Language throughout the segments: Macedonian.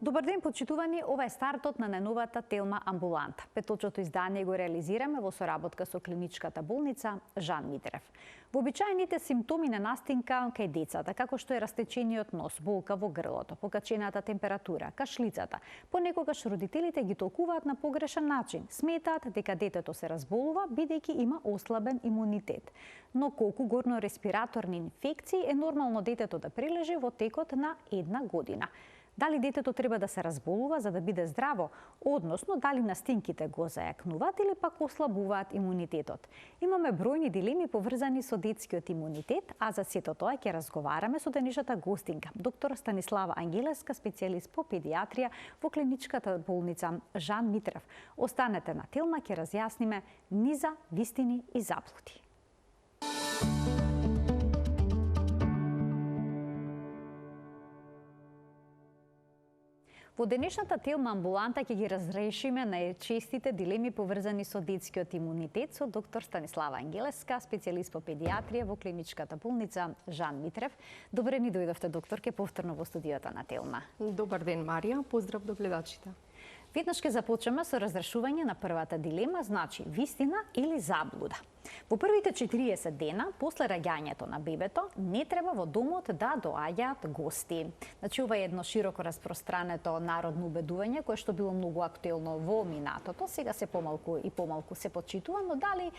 Добар ден, почитувани, ова е стартот на најновата Телма амбуланта. Петочното издание го реализираме во соработка со клиничката болница Жан Митрев. Вообичаените симптоми на настинка кај децата, како што е растечениот нос, болка во грлото, покачената температура, кашлицата, понекогаш родителите ги толкуваат на погрешен начин. Сметаат дека детето се разболува бидејќи има ослабен имунитет. Но колку горно-респираторни инфекции е нормално детето да прележи во текот на една година? Дали детето треба да се разболува за да биде здраво, односно дали настинките го зајакнуваат или пак ослабуваат имунитетот? Имаме бројни дилеми поврзани со детскиот имунитет, а за сето тоа ќе разговараме со денешната гостинка, доктор Станислава Ангелеска, специјалист по педиатрија во клиничката болница Жан Митрев. Останете на Телма, ќе разјасниме низа вистини и заблуди. Во денешната Телма амбуланта ќе ги разрешиме најчестите дилеми поврзани со детскиот имунитет со доктор Станислава Ангелеска, специјалист по педиатрија во клиничката болница Жан Митрев. Добре ни дојдовте, доктор, ке повторно во студиото на Телма. Добар ден, Марија. Поздрав до гледачите. Веднаш ќе започнеме со разрешување на првата дилема, значи вистина или заблуда. Во првите 40 дена после раѓањето на бебето не треба во домот да доаѓаат гости. Значи ова е едно широко распространето народно убедување кое што било многу актуелно во минатото, сега се помалку и помалку се почитува, но дали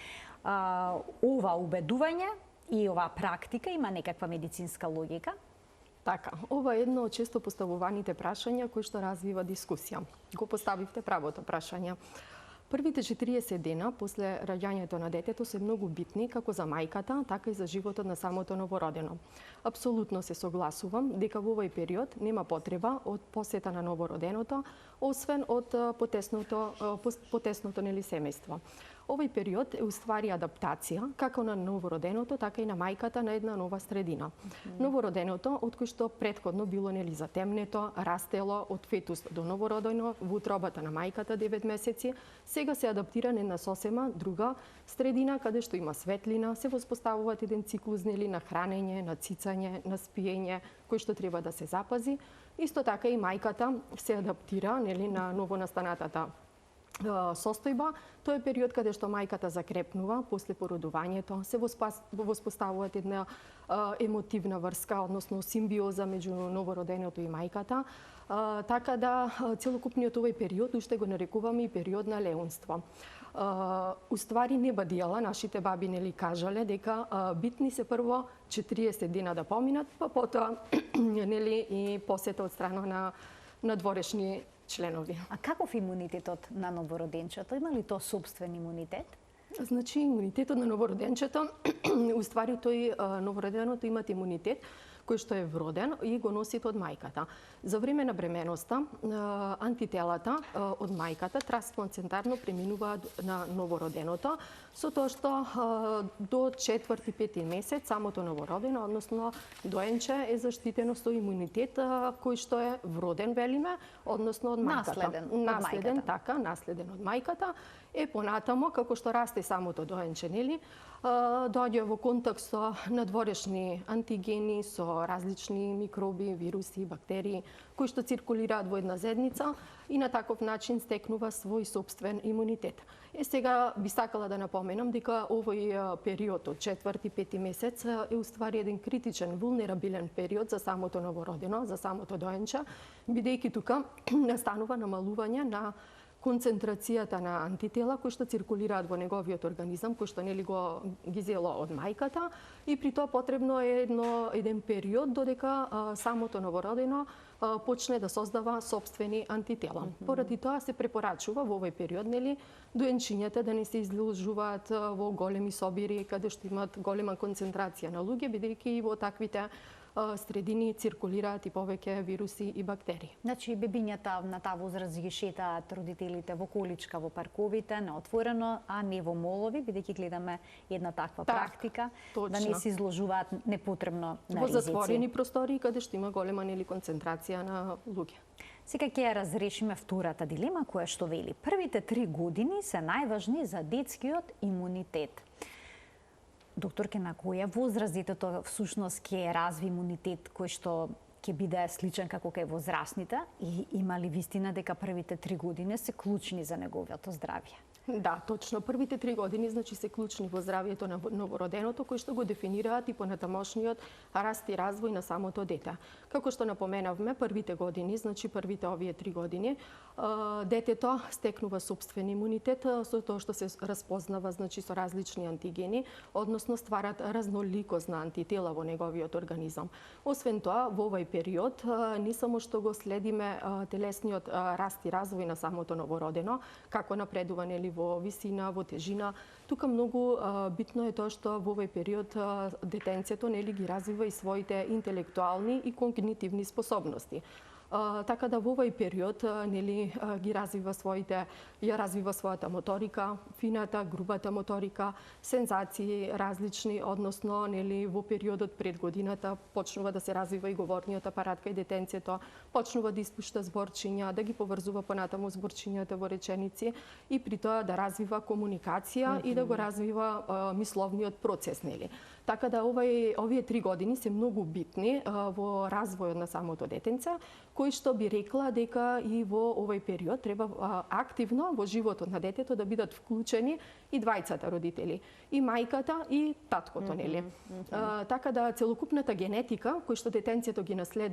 ова убедување и оваа практика има некаква медицинска логика? Така, ова е едно од често поставуваните прашања кои што развива дискусија. Го поставивте правото прашање. Првите 40 дена после раѓањето на детето се многу битни како за мајката, така и за животот на самото новородено. Апсолутно се согласувам дека во овој период нема потреба од посета на новороденото, освен од потесното семејство. Овој период е уствари адаптација како на новороденото, така и на мајката на една нова средина. Новороденото, од кој што претходно било затемнето, растело од фетус до новородено во утробата на мајката 9 месеци, сега се адаптира на една сосема друга средина каде што има светлина, се воспоставуваат еден циклус на хранење, на цицање, на спиење, кој што треба да се запази. Исто така и мајката се адаптира на новонастанатата состојба. Тоа е период каде што мајката закрепнува после породувањето, се воспоставуваат една емотивна врска, односно симбиоза меѓу новороденото и мајката. Така да целокупниот овој период уште го нарекуваме и период на леунство. Уствари не бадијала, нашите баби кажале дека битни се прво 40 дена да поминат, па потоа и посета од страна на дворешни членови. А каков имунитетот на новороденчето? Има ли тоа собствен имунитет? Значи, имунитетот на новороденчето, уствари тој новороденото имат имунитет кој што е вроден и го носите од мајката. За време на бременоста, антителата од мајката трансплацентарно преминуваат на новороденото, со тоа што до 4-5 месец самото новородено, односно доенче, е заштитено со имунитет кој што е вроден, велиме, односно од мајката. Наследен, така, наследен од мајката. Понатамо, како што расте самото доенче, доаѓа во контакт со надворешни антигени, со различни микроби, вируси, бактерии, кои што циркулираат во една заедница и на таков начин стекнува свој собствен имунитет. Сега би сакала да напоменам дека овој период од 4-5 месец е уствари еден критичен, вулнерабилен период за самото новородено, за самото доенче, бидејќи тука настанува намалување на концентрацијата на антитела кои што циркулираат во неговиот организам, кои што ги зело од мајката, и при тоа потребно е еден период додека самото новородено почне да создава собствени антитела. Поради тоа се препорачува во овој период доенчињата да не се изложуваат во големи собири каде што имат голема концентрација на луѓе, бидејќи и во таквите средини циркулираат и повеќе вируси и бактерии. Значи бебињата на таа возраст ги шетаат родителите во количка во парковите, на отворено, а не во молови, бидејќи гледаме една таква практика, да не се изложуваат непотребно на ризици. Во затворени простори каде што има голема концентрација на луѓе. Сега ќе ја разрешиме втората дилема која што вели: првите 3 години се најважни за детскиот имунитет. Докторке, на која возраст детето всушност ќе разви имунитет кој што ќе биде сличен како кај возрастните и има ли вистина дека првите 3 години се клучни за неговото здравје? Да, точно. Првите 3 години значи се клучни во здравјето на новороденото, кои што го дефинираат и понатамошниот раст и развој на самото дете. Како што напоменавме, првите години, значи првите овие 3 години, детето стекнува собствен имунитет со тоа што се распознава значи со различни антигени, односно стварат разноликост на антитела во неговиот организам. Освен тоа, во овој период не само што го следиме телесниот раст и развој на самото новородено, како напредува нели во висина, во тежина. Тука многу битно е тоа што во овој период детенцето нели ги развива и своите интелектуални и когнитивни способности. Така да во овој период нели ги развива својата моторика, фината, грубата моторика, сензации различни, односно нели во периодот пред годината почнува да се развива и говорниот апарат кај детенцето, почнува да испушта зборчиња, да ги поврзува понатаму зборчињата во реченици и при тоа да развива комуникација и да го развива мисловниот процес нели. Така да овие 3 години се многу битни во развојот на самото детенце, кој што би рекла дека и во овој период треба активно во животот на детето да бидат вклучени и двајцата родители, и мајката и таткото, нели. Така да целокупната генетика кој што детенцето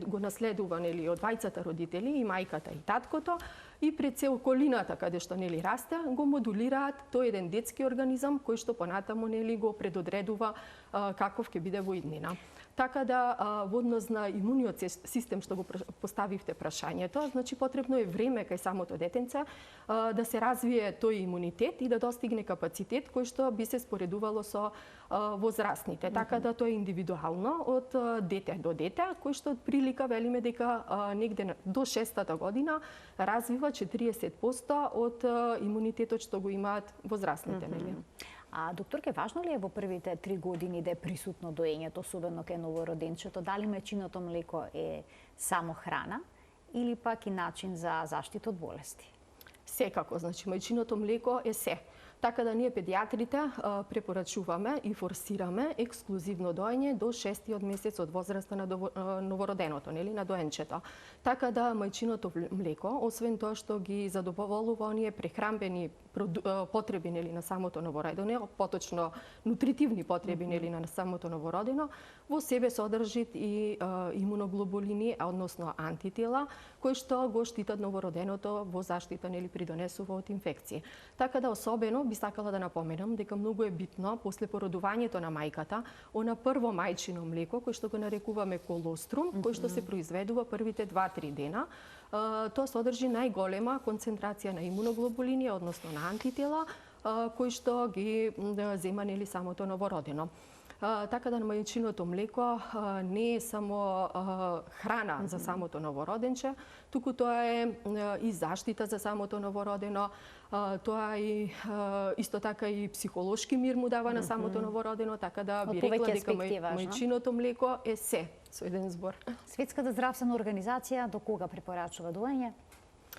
го наследува нели од двајцата родители, и мајката и таткото, и пред се околината каде што нели расте, го модулираат тој еден детски организам кој што понатаму нели го предодредува каков ќе биде во иднина. Така да во однос на имуниот систем што го поставивте прашањето, значи потребно е време кај самото детенце да се развие тој имунитет и да достигне капацитет кој што би се споредувало со возрастните. Така да тоа е индивидуално од дете до дете, кој што од прилика велиме дека негде до 6-та година развива 40% од имунитетот што го имаат возрастните, нели? А докторке, важно ли е во првите 3 години да е присутно доењето, особено кај новороденчето? Дали млечиното млеко е само храна или пак и начин за заштита од болести? Секако, значи мајчиното млеко е се. Така да ние педиатрите препорачуваме и форсираме ексклузивно доење до 6-тиот месец од возраста на новороденото, нели, на доенчето. Така да мајчиното млеко, освен тоа што ги задоволува оние прехранбени потреби нели на самото новородено, поточно нутритивни потреби нели на самото новородено, во себе содржи и имуноглобулини, односно антитела, кои што го штитат новороденото во заштита нели при донесува од инфекции. Така да особено би сакала да напоменам дека многу е битно после породувањето на мајката, она прво мајчино млеко кој што го нарекуваме колострум, кој што се произведува првите 2-3 дена, тоа содржи најголема концентрација на имуноглобулини, односно на антитела, кои што ги зема нели самото новородено. Така да мајчиното млеко не е само храна за самото новороденче, туку тоа е и заштита за самото новородено, тоа е исто така и психолошки мир му дава на самото новородено, така да би рекла дека мајчиното млеко е се, со еден збор. Светската здравствена организација до кога препорачува доење?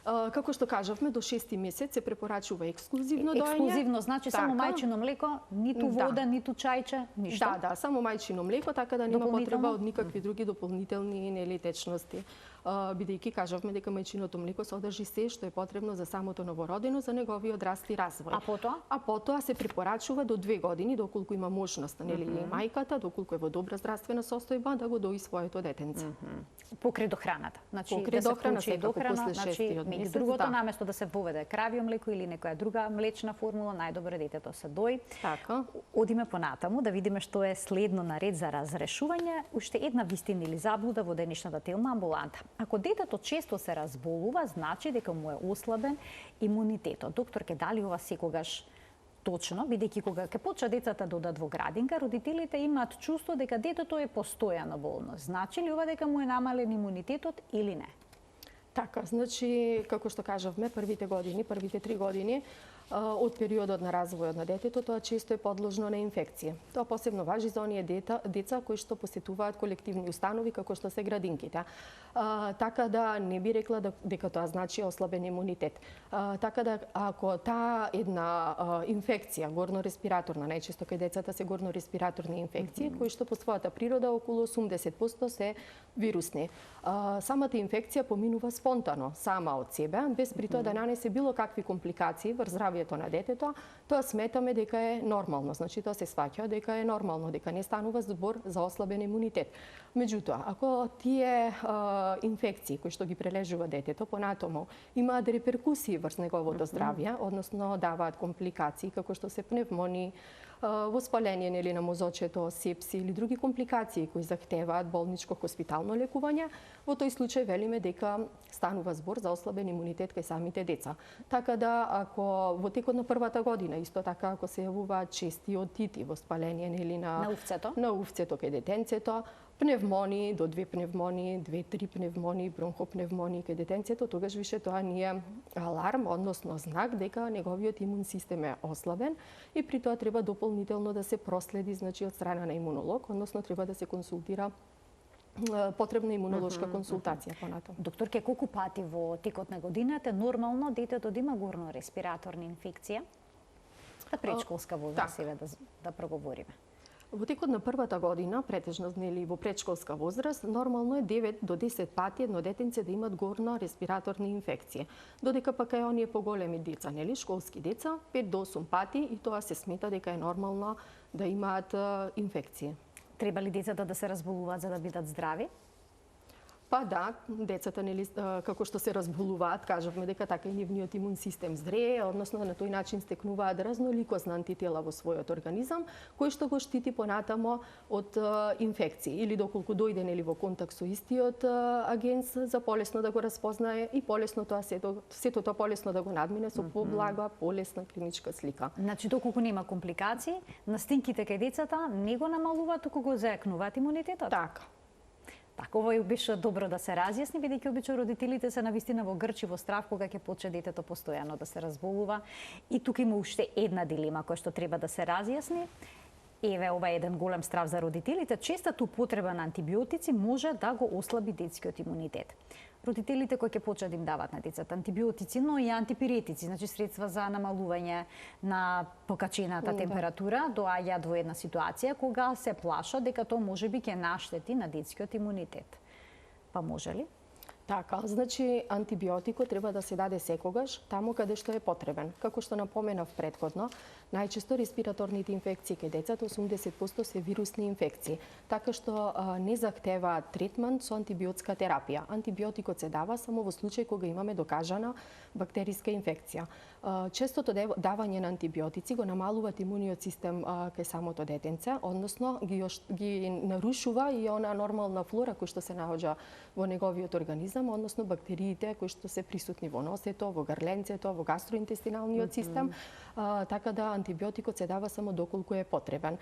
Како што кажавме, до 6-ти месец се препорачува ексклузивно доење. Ексклузивно, значи само мајчино млеко, ниту вода, ниту чајче, ништо? Да, само мајчино млеко, така да нема потреба од никакви други дополнителни нели течности. Бидејќи кажавме дека мајчиното млеко содржи се што е потребно за самото новородено, за неговиот раст и развој. А потоа? А потоа се препорачува до 2 години, доколку има можност, нели, мајката, доколку е во добра здравствена состојба, да го дои своето детенце. Покрај дохраната. Значи, покрај дохрана, секако после 6-тиот месец. Другото, наместо да се воведе кравјо млеко или некоја друга млечна формула, најдобро детето се дои. Така. Одиме понатаму да видиме што е следно на ред за разрешување. Уште една вистина или заблуда во денешната телма амбуланта. Ако детето често се разболува, значи дека му е ослабен имунитетот. Докторке, дали ова секогаш точно, бидејќи кога ќе почнат децата да одат во градинка, родителите имаат чувство дека детето е постојано болно. Значи ли ова дека му е намален имунитетот или не? Така, значи, како што кажавме, првите 3 години од периодот на развојот на детето, тоа често е подложно на инфекција. Тоа посебно важи за оние деца кои што посетуваат колективни установи како што се градинките. Така да не би рекла дека тоа значи ослабен имунитет. Така да ако таа една инфекција, горно-респираторна, најчесто кај децата се горно-респираторни инфекции, кои што по својата природа околу 80% се вирусни. Самата инфекција поминува спонтано, сама од себе, без при тоа да нанесе било какви компликации врз здравјето на детето. Тоа сметаме дека е нормално, значи тоа се сваќа дека е нормално, дека не станува збор за ослабен имунитет. Меѓутоа, ако тие инфекции кои што ги прележува детето понатаму имаат реперкусии врз неговото здравје, односно даваат компликации како што се пневмонии, воспаление нели на мозочето, сепси или други компликации кои захтеваат болничко хоспитално лекување, во тој случај велиме дека станува збор за ослабен имунитет кај самите деца. Така да ако во текот на првата година исто така ако се јавуваат чести отити, воспаление нели на увцето кај детенцето, пневмонии, до 2 пневмонии, 2-3 пневмонии, бронхопневмонии кај детенцето, тогаш више тоа ни е аларм, односно знак дека неговиот имун систем е ослабен и при тоа треба дополнително да се проследи, значи од страна на имунолог, односно треба да се консултира потребна имунолошка консултација понатаму. Докторке, колку пати во текот на годината нормално детето да има горно респираторна инфекција? За предшколска возраст да проговориме. Во текот на првата година, претежно нели во предшколска возраст, нормално е 9 до 10 пати едно детенце да имат горно респираторни инфекции. Додека пак кај оние поголеми деца, нели, школски деца, 5 до 8 пати и тоа се смета дека е нормално да имаат инфекции. Треба ли децата да се разболуваат за да бидат здрави? Па да, децата нели како што се разболуваат, кажавме дека така и нивниот имун систем зрее, односно на тој начин стекнуваат разноликост на антитела во својот организам, кој што го штити понатамо од инфекции или доколку дојде нели во контакт со истиот агент за полесно да го распознае и полесно тоа сето тоа полесно да го надмине со поблага, полесна клиничка слика. Значи доколку нема компликации, настинките кај децата не го намалуваат, туку го зајакнуваат имунитетот. Така. Така, ова беше добро да се разјасни, бидејќи обично родителите се навистина во грчи, во страв, кога ќе почне детето постојано да се разболува. И тука има уште една дилема која што треба да се разјасни. Еве, ова е еден голем страв за родителите. Честата употреба на антибиотици може да го ослаби детскиот имунитет. Родителите кои ќе почнат да им дават на децата антибиотици, но и антипиретици, значи средства за намалување на покачената температура, доаѓаат во една ситуација кога се плашат дека тоа можеби ќе наштети на детскиот имунитет. Па може ли? Така, значи антибиотикот треба да се даде секогаш таму каде што е потребен. Како што напоменав претходно, најчесто респираторните инфекции кај децата 80% се вирусни инфекции, така што не захтеваат третман со антибиотска терапија. Антибиотикот се дава само во случај кога имаме докажана бактериска инфекција. Честото давање на антибиотици го намалуваат имуниот систем кај самото детенце, односно ги нарушува и она нормална флора која што се наоѓа во неговиот организам, односно бактериите кои што се присутни во носето, во грленцето, во гастроинтестиналниот систем, така да антибиотикот се дава само доколку е потребен.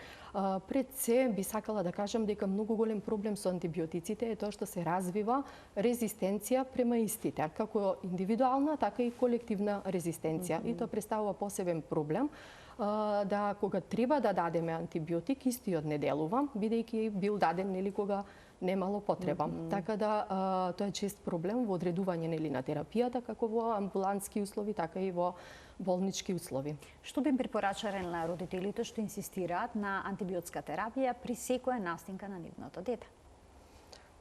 Пред се би сакала да кажам дека многу голем проблем со антибиотиците е тоа што се развива резистенција према истите, како индивидуална, така и колективна резистенција. И тоа представува посебен проблем, да кога треба да дадеме антибиотик, истиот не делува, бидејќи бил даден нели кога немало потреба. Така да тоа е чест проблем во одредување нели на терапијата, како во амбулантски услови, така и во болнички услови. Што би им препорачале на родителите што инсистираат на антибиотска терапија при секоја настинка на нивното дете?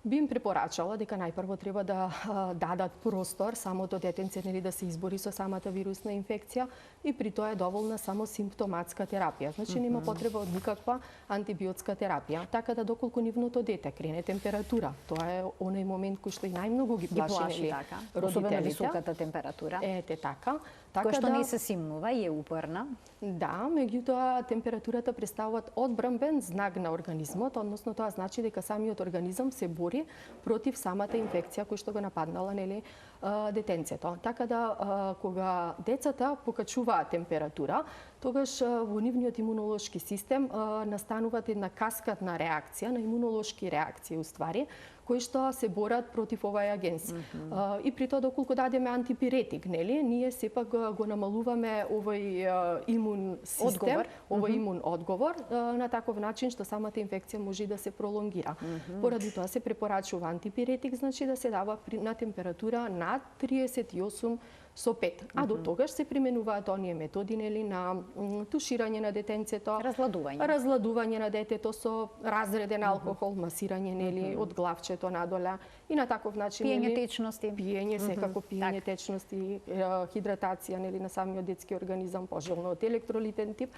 Би им препорачала дека најпрво треба да дадат простор самото детенце нели да се избори со самата вирусна инфекција и при тоа е доволна само симптоматска терапија. Значи нема потреба од никаква антибиотска терапија. Така да доколку нивното дете крене температура, тоа е оној момент кој што и најмногу ги плаши нели родителите. Особено високата температура. Ете така. Која што не се симнува и е упорна. Да, меѓутоа температурата представува одбранбен знак на организмот, односно тоа значи дека самиот организам се бори против самата инфекција која што го нападнала нели детенцето. Така да кога децата покачуваат температура, тогаш во нивниот имунолошки систем настануваат една каскадна реакција на имунолошки реакции уствари, кои што се борат против овај агенс. И при тоа доколку дадеме антипиретик, нели, ние сепак го намалуваме овој имун систем, овој имун одговор на таков начин што самата инфекција може да се пролонгира. Поради тоа се препорачува антипиретик, значи да се дава на температура над 38 со 5. А до тогаш се применуваат оние методи нели на туширање на детенцето, разладување на детето со разреден алкохол, масирање нели од главчето надоле и на таков начин пиење течности. Пиење секако пиење течности, хидратација нели на самиот детски организам, пожелно од електролитен тип,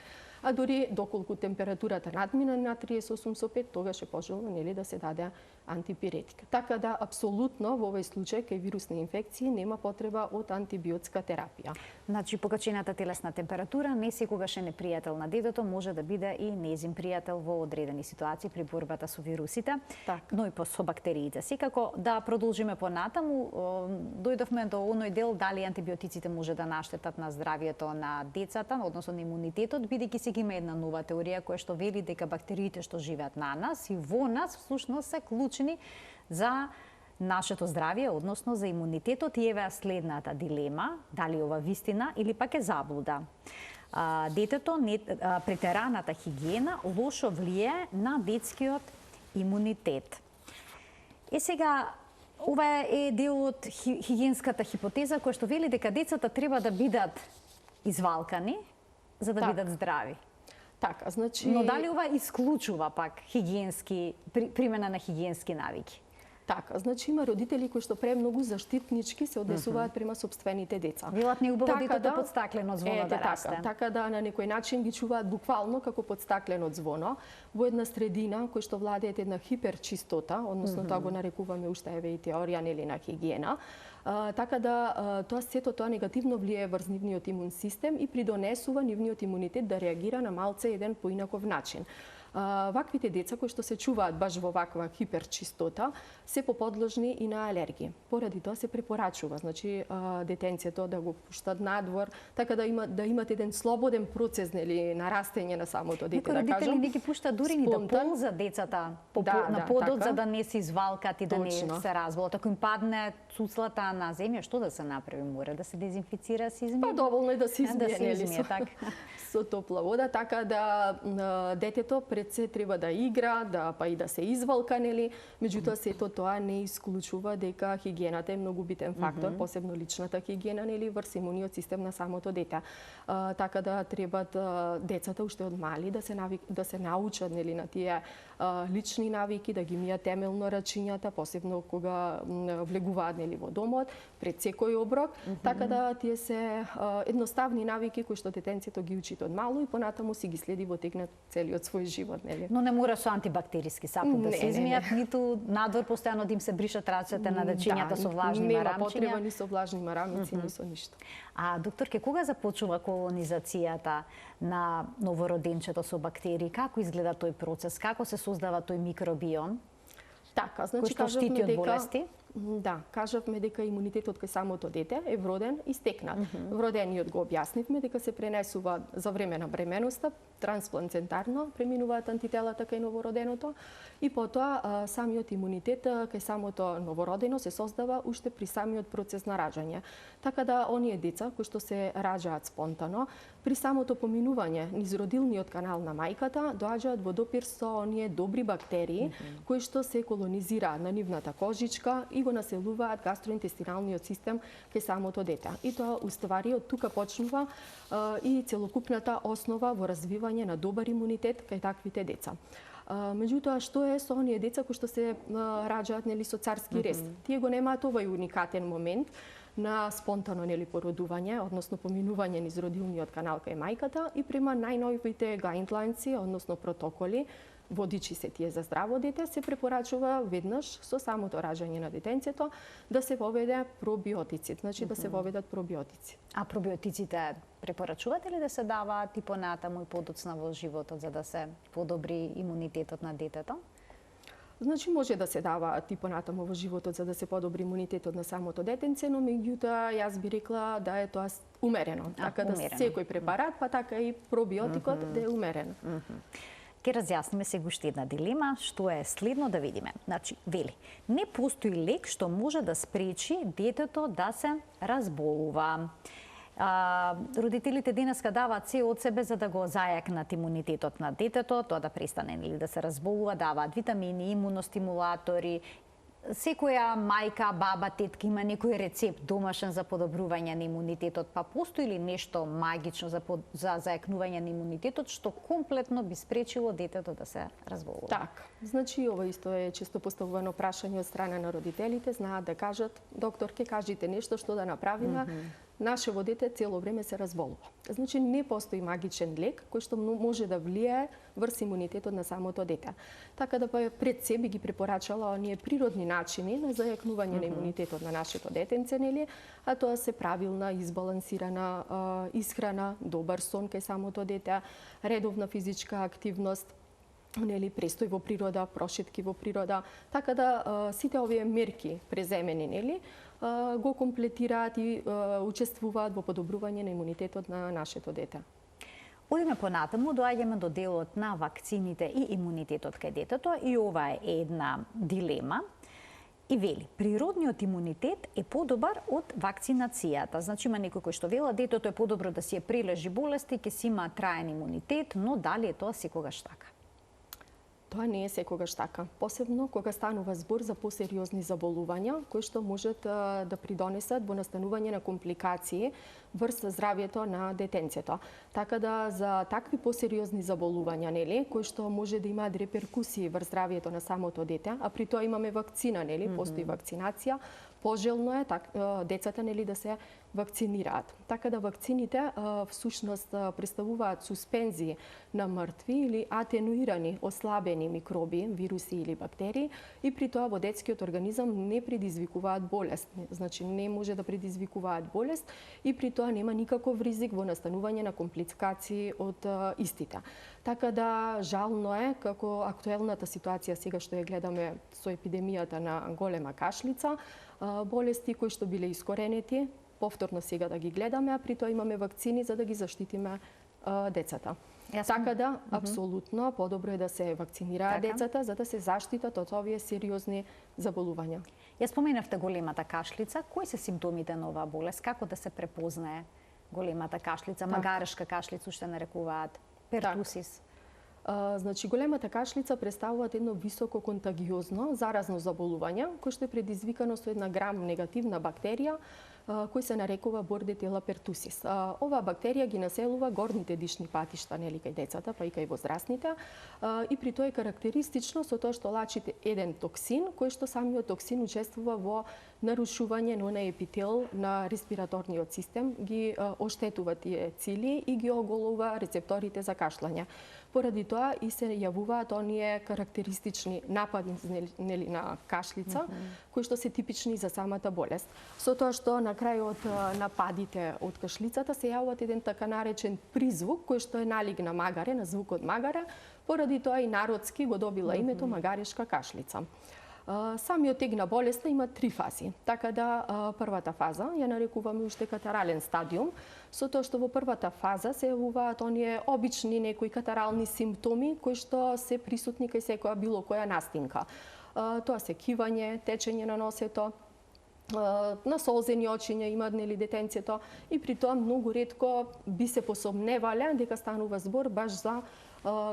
а дури доколку температурата надмина на 38,5, тогаш е пожелно нели да се даде антипиретика. Така да апсолутно во овој случај кај вирусни инфекции нема потреба од антибиотска терапија. Значи покачената телесна температура не секогаш е непријател на детето, може да биде и нејзин пријател во одредени ситуации при борбата со вирусите, но и со бактериите. Секако да продолжиме понатаму, дојдовме до оној дел дали антибиотиците може да наштетат на здравието на децата, односно на имунитетот, бидејќи сега има една нова теорија која што вели дека бактериите што живеат на нас и во нас всушност се клучни за нашето здравје, односно за имунитетот, и еве следната дилема, дали ова вистина или пак е заблуда. Детето, претераната хигиена лошо влие на детскиот имунитет. Сега, ова е дел од хигиенската хипотеза која што вели дека децата треба да бидат извалкани за да бидат здрави. Така, значи... Но дали ова исклучува пак примена на хигиенски навики? Така, значи има родители кои што премногу заштитнички се однесуваат према собствените деца. Велат не убаво детето под стаклено звоно да расте. Така да на некој начин ги чуваат буквално како под стаклено звоно во една средина кој што владеет една хиперчистота, односно тоа го нарекуваме уште еве и теорија нели на хигиена. Така да сето тоа негативно влие врз нивниот имун систем и придонесува нивниот имунитет да реагира на малце еден поинаков начин. Ваквите деца кои што се чуваат баш во ваква хиперчистота се поподложни и на алергии. Поради тоа се препорачува, значи детенцето да го пуштат надвор, така да имат еден слободен процес нели на растење на самото дете, да кажам. Родители не ги пуштат дури ни да ползат децата на подот за да не се извалкат и да не се разболат. Ако им падне цуцлата на земја, што да се направи? Мора да се дезинфицира, се измие. Па доволно е да се измие, нели со топла вода, така да детето пред се треба да игра, па и да се извалка, нели? Меѓутоа сето тоа не исклучува дека хигиената е многу битен фактор, посебно личната хигиена, нели, врз имуниот систем на самото дете. Така да требат децата уште од мали да се научат, нели, на тие лични навики, да ги мијат темелно рачињата, посебно кога влегуваат, нели, во домот, пред секој оброк, така да тие се едноставни навики кои што детенцето ги учи од мало и понатаму си ги следи во текнат целиот свој живот, нели? Но не мора со антибактериски сапун да се измијат, ниту надвор постојано да им се бришат рацете на дечињата со влажни марамчиња. Нема потреба ни со влажни марамици, ни со ништо. А докторке, кога започува колонизацијата на новороденчето со бактерии? Како изгледа тој процес? Како се создава тој микробиом? Така, значи кажавме дека да, кажавме дека имунитетот кај самото дете е вроден и стекнат. Вродениот го објаснивме дека се пренесува за време на бременоста, транспланцентарно преминуваат антителата кај новороденото и потоа самиот имунитет кај самото новородено се создава уште при самиот процес на раѓање. Така да оние деца кои што се раѓаат спонтано, при самото поминување низ родилниот канал на мајката доаѓаат во допир со оние добри бактерии кои што се колонизираат на нивната кожичка и го населуваат гастроинтестиналниот систем кај самото дете. И тоа уствари од тука почнува и целокупната основа во развивање на добар имунитет кај таквите деца. Меѓутоа, што е со оние деца кои што се раѓаат, нели, со царски рез? Тие го немаат овој уникатен момент на спонтано, нели, породување, односно поминување низ родилниот канал кај мајката и према најновите гайдлайнси, односно протоколи, водичи се тие за здраво дете, се препорачува веднаш со самото раѓање на детенцето да се воведе пробиотици, значи да се воведат пробиотици. А пробиотиците препорачувате ли да се даваат и понатаму и подоцна во животот за да се подобри имунитетот на детето? Значи може да се дава и понатаму во животот за да се подобри имунитетот на самото детенце, но меѓутоа јас би рекла да е тоа умерено. Така да секој препарат, па така и пробиотикот да е умерен. Ке разјасниме сега уште една дилема, што е следно да видиме. Значи, вели, не постои лек што може да спречи детето да се разболува. Родителите денеска даваат се од себе за да го зајакнат имунитетот на детето, тоа да престане или да се разболува, даваат витамини, имуностимулатори, секоја мајка, баба, тетка има некој рецепт домашен за подобрување на имунитетот, па постои ли нешто магично за зајакнување на имунитетот што комплетно би спречило детето да се разболува? Так, значи ова исто е често поставувано прашање од страна на родителите, знаат да кажат, доктор, ке кажете нешто што да направиме, нашево дете цело време се разболува. Значи не постои магичен лек кој што може да влијае врз имунитетот на самото дете. Така да пред се би ги препорачала оние природни начини на зајакнување на имунитетот на нашето детенце, нели? А тоа се правилна, избалансирана исхрана, добар сон кај самото дете, редовна физичка активност, нели, престој во природа, прошетки во природа, така да сите овие мерки преземени, нели, го комплетираат и учествуваат во подобрување на имунитетот на нашето дете. Одиме понатаму, доаѓаме до делот на вакцините и имунитетот кај детето и ова е една дилема. И вели, природниот имунитет е подобар од вакцинацијата. Значи има некој кој што вела детето е подобро да си ја прележи болести, ќе си има траен имунитет, но дали е тоа секогаш така? Тоа не е секогаш така. Посебно кога станува збор за посериозни заболувања, кои што можат да придонесат во настанување на компликации врз здравјето на детенцето. Така да за такви посериозни заболувања, нели, кои што може да имаат реперкусии врз здравјето на самото дете, а при тоа имаме вакцина, нели, постои вакцинација, пожелно е децата, нели, да се вакцинираат. Така да вакцините всушност представуваат суспензии на мртви или атенуирани, ослабени микроби, вируси или бактерии и при тоа во детскиот организам не предизвикуваат болест. Значи не може да предизвикуваат болест и при тоа нема никаков ризик во настанување на компликации од истите. Така да жално е како актуелната ситуација сега што ја гледаме со епидемијата на голема кашлица, болести кои што биле искоренети, повторно сега да ги гледаме, а при тоа имаме вакцини за да ги заштитиме децата. Така да, апсолутно, подобро е да се вакцинираат децата за да се заштитат од овие сериозни заболувања. Ја споменавте големата кашлица. Кои се симптомите на оваа болест? Како да се препознае големата кашлица? Магарешка кашлица уште нарекуваат, пертусис. Значи, големата кашлица представува едно високо контагиозно, заразно заболување, кој што е предизвикано со една грам негативна бактерија, кој се нарекува Bordetella pertussis. Оваа бактерија ги населува горните дишни патишта, нели, кај децата, па и кај возрастните, и при тоа е карактеристично со тоа што лачи еден токсин, кој што самиот токсин учествува во нарушување на епител на респираторниот систем, ги оштетува тие цили и ги оголува рецепторите за кашлање. Поради тоа и се јавуваат оние карактеристични напади, нели, на кашлица, кои што се типични за самата болест. Со тоа што на крај од нападите од кашлицата се јавуваат еден така наречен призвук, кој што е налик на магаре, на звукот магаре, поради тоа и народски го добила името магарешка кашлица. Самиот тек на болеста има 3 фази. Така да првата фаза ја нарекуваме уште катарален стадиум, со тоа што во првата фаза се јавуваат оние обични некои катарални симптоми кои што се присутни кај секоја било која настинка. Тоа се кивање, течење на носето, насолзени очиња имаат, нели, детенцето и при тоа многу ретко би се посомневале дека станува збор баш за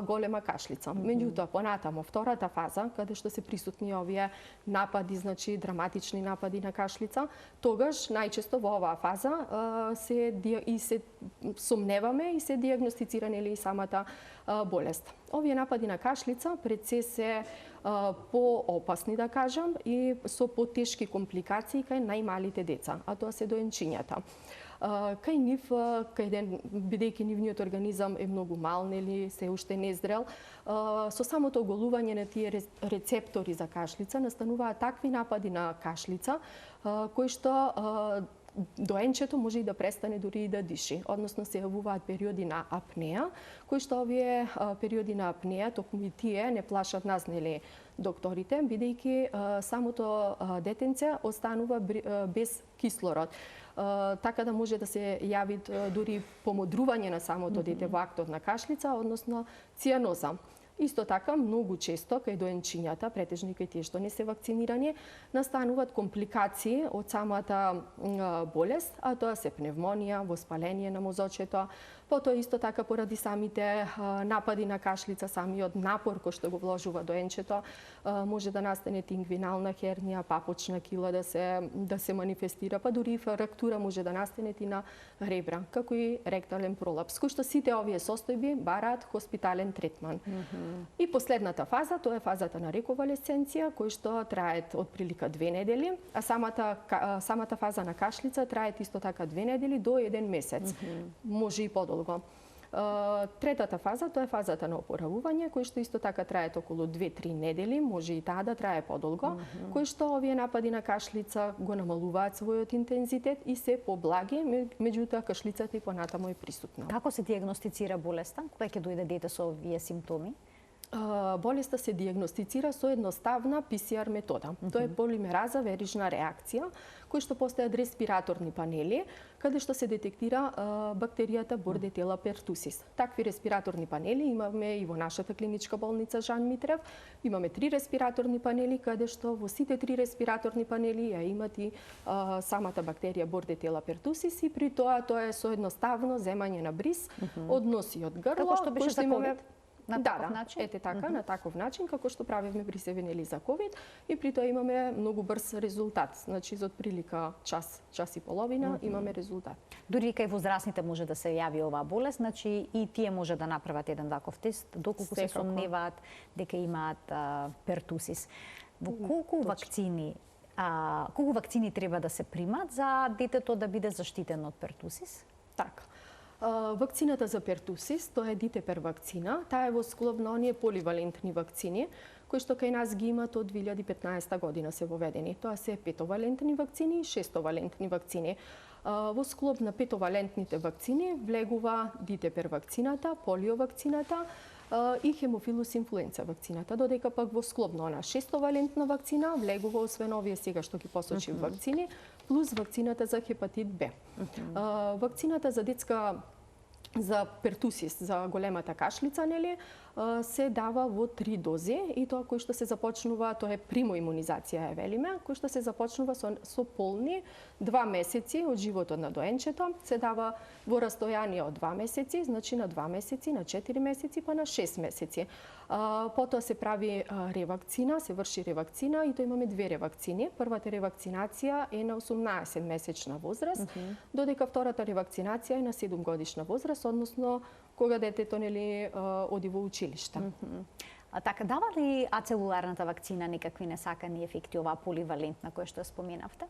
голема кашлица. Меѓутоа, понатамо, втората фаза, каде што се присутни овие напади, значи драматични напади на кашлица, тогаш најчесто во оваа фаза се сомневаме и се дијагностицира, нели, самата болест. Овие напади на кашлица пред се поопасни, да кажам, и со потешки компликации кај најмалите деца, а тоа се доенчињата. Кај нив, бидејќи нивниот организам е многу мал, нели, се уште незрел, со самото оголување на тие рецептори за кашлица настануваат такви напади на кашлица кои што доенчето може и да престане дури и да диши, односно се јавуваат периоди на апнеа, кои што овие периоди на апнеа, токму и тие не плашат нас, нели, докторите, бидејќи самото детенце останува без кислород. Така да може да се јави дури помодрување на самото дете во актот на кашлица, односно цијаноза. Исто така, многу често кај доенчињата, претежно и кај тие што не се вакцинирани, настануваат компликации од самата болест, а тоа се пневмонија, воспаление на мозочето, потоа исто така поради самите напади на кашлица, самиот напор кој што го вложува доенчето, може да настане ингвинална хернија, папочна кила да се манифестира, па дури и фрактура може да настане и на ребра, како и ректален пролапс, кои што сите овие состојби бараат хоспитален третман. И последната фаза, тоа е фазата на рековалесценција, кој што трае отприлика 2 недели, а самата фаза на кашлица трае исто така 2 недели до 1 месец. Може и подолго. Третата фаза, тоа е фазата на опоравување, кој што исто така трае околу 2-3 недели, може и таа да трае подолго, кој што овие напади на кашлица го намалуваат својот интензитет и се поблаги, меѓутоа кашлицата и понатаму е присутна. Како се диагностицира болеста? Кога ќе дојде дете со овие симптоми? Болеста се диагностицира со едноставна PCR метода. Тоа е полимераза верижна реакција, кој што постојат респираторни панели, каде што се детектира бактеријата Bordetella pertussis. Такви респираторни панели имаме и во нашата клиничка болница Жан Митрев. Имаме 3 респираторни панели, каде што во сите 3 респираторни панели ја имат и самата бактерија Bordetella pertussis, и при тоа е со едноставно земање на бриз од нос и од грло, како што беше за COVID? На таков начин? Ете така, на таков начин, како што правевме брисеви нели за COVID, и при тоа имаме многу брз резултат. Значи, за отприлика час и половина имаме резултат. Дури кај возрастните може да се јави оваа болест, значи и тие може да направат еден таков тест, доколку се сомневаат дека имаат пертусис. Во колку вакцини треба да се примат за детето да биде заштитено од пертусис? Така. Вакцината за пертусис, тоа е дитепер вакцина, таа е во склоп на оние поливалентни вакцини, кои што кај нас ги имат од 2015 година се воведени. Тоа се 5-валентни вакцини и 6-валентни вакцини. Во склоп на 5-валентните вакцини влегува дитепер вакцината, полио вакцината и хемофилус инфлуенца вакцината, додека пак во склоп на она 6-валентна вакцина влегува освен овие сега што ги посочив вакцини, плюс вакцината за хепатит Б. Вакцината за пертусис, за големата кашлица, нели, се дава во 3 дози, и тоа кој што се започнува, тоа е примоимунизација, велиме, кој што се започнува со полни 2 месеци од животот на доенчето, се дава во растојание од 2 месеци, значи на 2 месеци, на 4 месеци, па на 6 месеци. Потоа се прави ревакцина, се врши ревакцина, и тоа имаме 2 ревакцини. Првата ревакцинација е на 18-месечна возраст, додека втората ревакцинација е на 7-годишна возраст, односно кога детето нели оди во училиште. Така, дава ли ацелуларната вакцина некакви несакани ефекти, оваа поливалентна која што споменавте?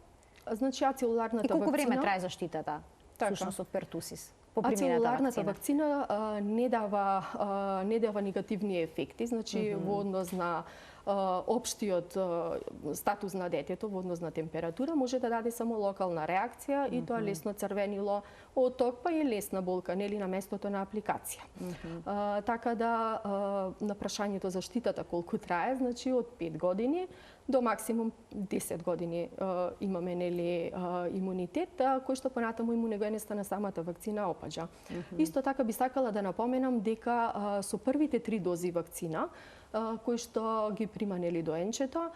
Значи ацелуларната вакцина... И колку време трае заштитата всушност од пертусис? Ацелуларната вакцина не дава негативни ефекти, значи во однос на општиот статус на детето, во однос на температура, може да даде само локална реакција и тоа лесно црвенило, оток, па и лесна болка, нели, на местото на апликација. Така да, на прашањето заштитата колку трае, значи од 5 години до максимум 10 години имаме, нели, имунитет, кој што понатаму имуногенеста на самата вакцина опаѓа. Исто така би сакала да напоменам дека со првите 3 дози вакцина, кои што ги прима, нели, доенчето,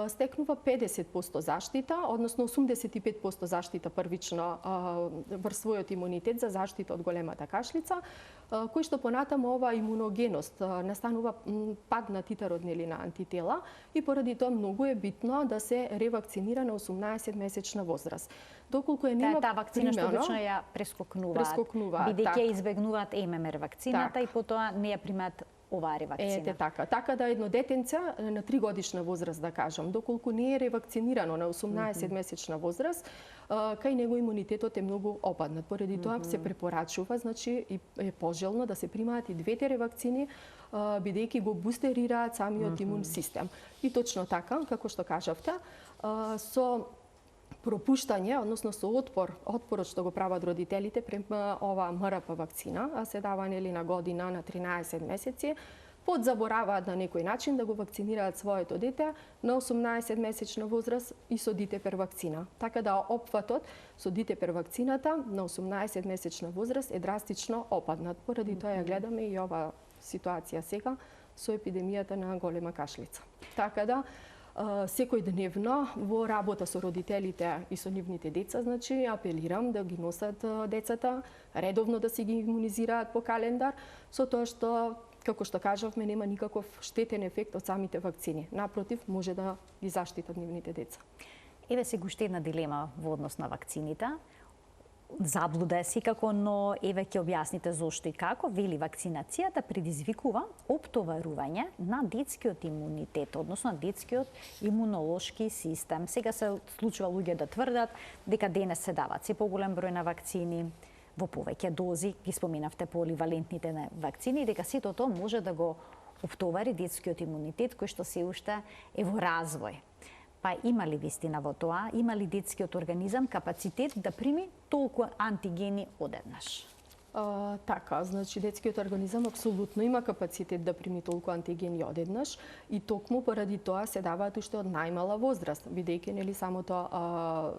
стекнува 50% заштита, односно 85% заштита првично врз својот имунитет за заштита од големата кашлица, кој што понатаму ова имуногеност настанува пад на титарот, нели, на антитела, и поради тоа многу е битно да се ревакцинира на 18-месечна возраст. Доколку нема таа вакцина што обично ја прескокнуваат, бидејќи ја избегнуваат ММР вакцината и потоа не ја примаат оваа ревакцина. Ете така. Така да едно детенце на 3 годишна возраст, да кажам, доколку не е ревакцинирано на 18-месечна возраст, кај него имунитетот е многу опаднат. Поради тоа се препорачува, значи е пожелно да се примаат и двете ревакцини, бидејќи го бустерираат самиот имун систем. И точно така, како што кажавте, со пропуштање, односно со отпорот што го прават родителите према оваа МРП вакцина, а се дава, нели, на година, на 13 месеци, подзабораваат на некој начин да го вакцинираат своето дете на 18-месечна возраст и со дитепер вакцина. Така да опфатот со дитепер вакцината на 18-месечна возраст е драстично опаднат. Поради тоа ја гледаме и оваа ситуација сега, со епидемијата на голема кашлица. Така да, секојдневно во работа со родителите и со нивните деца, значи апелирам да ги носат децата, редовно да си ги имунизираат по календар, со тоа што, како што кажавме, нема никаков штетен ефект од самите вакцини. Напротив, може да ги заштитат нивните деца. Еве сега уште една дилема во однос на вакцините. Заблуда е секако, но еве ќе објасните зошто и како. Вели, вакцинацијата предизвикува оптоварување на детскиот имунитет, односно на детскиот имунолошки систем. Сега се случува луѓе да тврдат дека денес се дават се поголем број на вакцини, во повеќе дози, ги споменавте поливалентните вакцини, дека сето тоа може да го оптовари детскиот имунитет кој што се уште е во развој. Па има ли вистина во тоа? Има ли детскиот организам капацитет да прими толку антигени одеднаш? Така, значи детскиот организам апсолутно има капацитет да прими толку антигени одеднаш и токму поради тоа се даваат уште од најмала возраст, бидејќи нели самото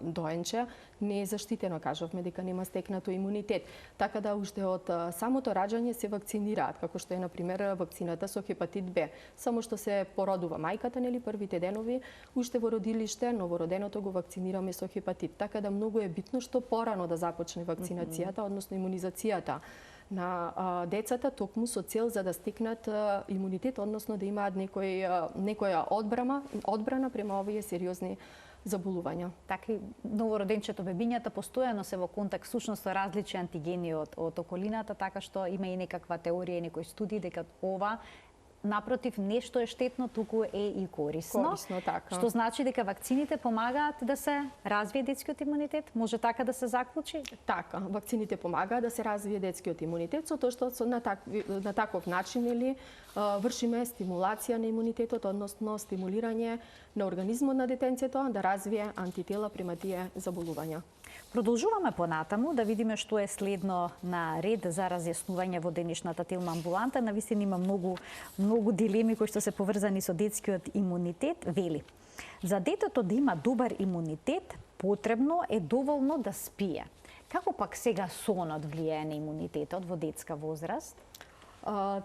доенче не е заштитено, кажавме дека нема стекнато имунитет. Така да уште од самото раѓање се вакцинираат, како што е на пример вакцината со хепатит Б. Само што се породува мајката, нели првите денови, уште во родилиште новороденото го вакцинираме со хепатит. Така да многу е битно што порано да започне вакцинацијата, односно имунизацијата на децата, токму со цел за да стекнат имунитет, односно да имаат некоја одбрана према овие сериозни заболувања. Така и новороденчето, бебињата постојано се во контакт всушност со различни антигени од околината, така што има и некаква теорија и некои студии дека ова напротив нешто е штетно, туку е и корисно. Корисно, така. Што значи дека вакцините помагаат да се развие детскиот имунитет? Може така да се заклучи? Така, вакцините помагаат да се развие детскиот имунитет, со тоа што на таков начин или вршиме стимулација на имунитетот, односно стимулирање на организмот на детенцето да развие антитела према тие заболувања. Продолжуваме понатаму да видиме што е следно на ред за разјаснување во денешната Телма амбуланта. Навистина има многу дилеми кои што се поврзани со детскиот имунитет. Вели, за детето да има добар имунитет, потребно е доволно да спие. Како пак сега сонот влијае на имунитетот во детска возраст?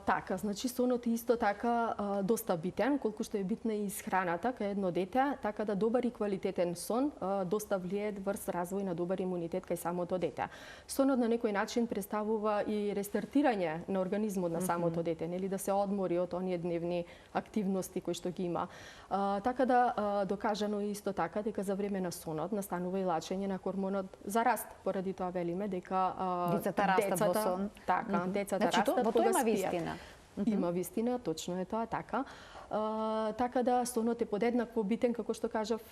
Така, значи сонот е исто така доста битен, колку што е битна и исхраната кај едно дете, така да добар и квалитетен сон доста влијае врз развој на добар имунитет кај самото дете. Сонот на некој начин представува и рестартирање на организмот на самото дете, нели да се одмори од оние дневни активности кои што ги има. Така да докажано е исто така дека за време на сонот настанува и лачење на хормонот за раст, поради тоа велиме дека децата растат во сон. Така, децата значи, растат кога спијат. вистина. Има вистина, точно е тоа така. Така да сонот е подеднакво битен, како што кажав,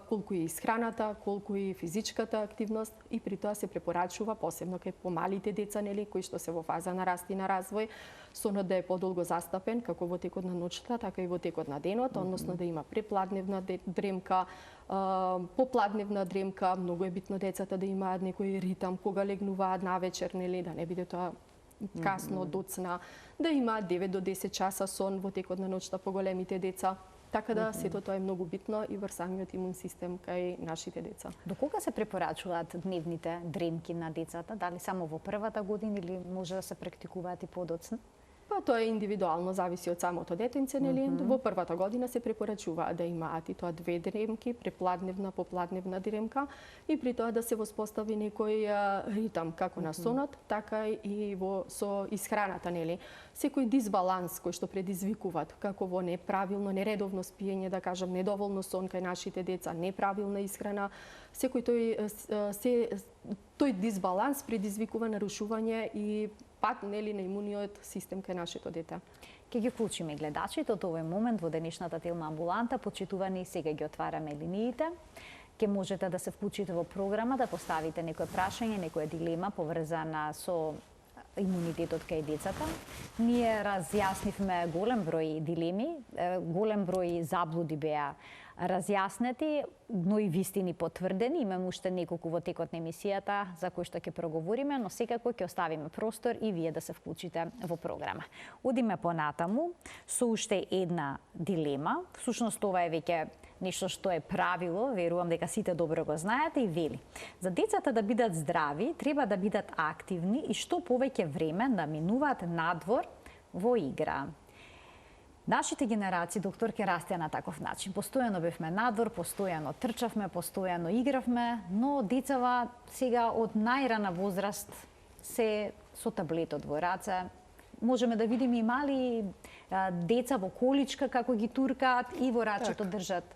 колку и исхраната, колку и физичката активност и при тоа се препорачува посебно кај помалите деца, нели, кои што се во фаза на раст и на развој, сонот да е подолго застапен, како во текот на ноќта, така и во текот на денот, односно да има препладневна дремка, попладневна дремка, многу е битно децата да имаат некој ритам кога легнуваат навечер, нели, да не биде тоа касно, доцна, да имаат 9 до 10 часа сон во текот на ноќта поголемите деца. Така да сето тоа е многу битно и врз самиот имун систем кај нашите деца. До кога се препорачуваат дневните дремки на децата? Дали само во првата година или може да се практикуваат и подоцна? Па тоа е индивидуално, зависи од самото детенце, нели? Во првата година се препорачува да имаат и тоа 2 дремки, препладневна, попладневна дремка и при тоа да се воспостави некој ритам како на сонот, така и со исхраната, нели? Секој дисбаланс кој што предизвикуваат како во неправилно, нередовно спиење, да кажам, недоволно сон кај нашите деца, неправилна исхрана, секој тој дисбаланс предизвикува нарушување и пат, нели, на имуниот систем кај нашето дете. Ке ги вклучиме гледачите од овој момент во денешната Телма амбуланта. Почитувани, сега ги отвараме линиите. Ке можете да се вклучите во програма, да поставите некој прашање, некоја дилема поврзана со имунитетот кај децата. Ние разјаснивме голем број дилеми, голем број заблуди беа разјаснети, но и вистини потврдени. Имаме уште неколку во текот на емисијата за кои што ќе проговориме, но секако ќе оставиме простор и вие да се вклучите во програма. Одиме понатаму со уште една дилема. Всушност ова е веќе нешто што е правило, верувам дека сите добро го знаете и вели. За децата да бидат здрави, треба да бидат активни и што повеќе време да минуваат надвор во игра. Нашите генерации, доктор, ке растеа на таков начин. Постојано бевме надвор, постојано трчавме, постојано игравме, но децава сега од најрана возраст се со таблетот во раце. Можеме да видиме и мали деца во количка како ги туркаат и во рачето држат